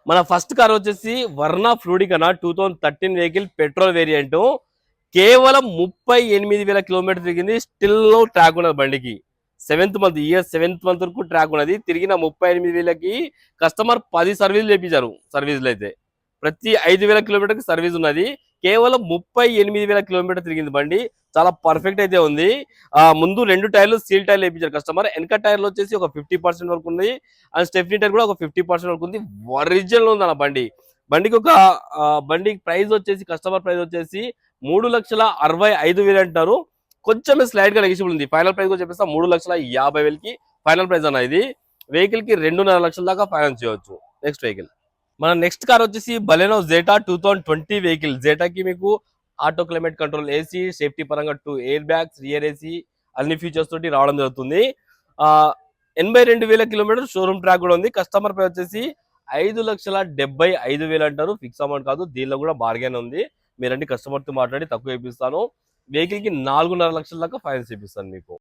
మన first car వచ్చేసి Verna ఫ్లూడికనా 2013 vehicle petrol variant. కేవలం 38,000 కిలోమీటర్ తిరిగింది. స్టిల్ ట్రాక్ ఉన్నది బండికి. సెవెంత్ మంత్ వరకు ట్రాక్ ఉన్నది. తిరిగిన 38,000కి కస్టమర్ 10 సర్వీసులు చేయించారు. సర్వీసులు అయితే ప్రతి 5,000 కిలోమీటర్కి సర్వీస్ ఉన్నది. కేవలం 38,000 కిలోమీటర్ తిరిగింది బండి. చాలా పర్ఫెక్ట్ అయితే ఉంది. ముందు 2 టైర్లు స్టీల్ టైర్లు వేయించారు కస్టమర్. వెనక టైర్లు వచ్చేసి ఒక 50% వరకు ఉంది. అండ్ స్టెఫ్నీ టైర్ కూడా ఒక 50% వరకు ఉంది. ఒరిజినల్ ఉంది అన్న బండి. బండికి ఒక బండి ప్రైస్ వచ్చేసి కస్టమర్ ప్రైస్ వచ్చేసి 3,65,000 అంటారు. కొంచెం స్లైడ్ గా నెగిషిబుల్ ఉంది. ఫైనల్ ప్రైస్ కూడా చెప్పేస్తా 3,50,000కి ఫైనల్ ప్రైస్ అన్న. ఇది వెహికల్ కి 2.5 లక్షల దాకా ఫైనాన్స్ చేయవచ్చు. నెక్స్ట్ వెహికల్ మన నెక్స్ట్ కార్ వచ్చేసి బలెనో జెటా 2020 వెహికల్. జెటాకి మీకు auto climate control, AC, safety పరంగా 2 ఎయిర్ బ్యాగ్స్, రియర్ ఏసీ, అన్ని ఫీచర్స్ తోటి రావడం జరుగుతుంది. 82,000 కిలోమీటర్ షోరూమ్ ట్రాక్ కూడా ఉంది. కస్టమర్ పై వచ్చేసి 5,75,000 అంటారు. ఫిక్స్ అమౌంట్ కాదు, దీనిలో కూడా బార్గెన్ ఉంది. మీరండి కస్టమర్ తో మాట్లాడి తక్కువ ఇప్పిస్తాను. వెహికల్ కి 4.5 లక్షల దాకా ఫైనాన్స్ ఇప్పిస్తాను మీకు.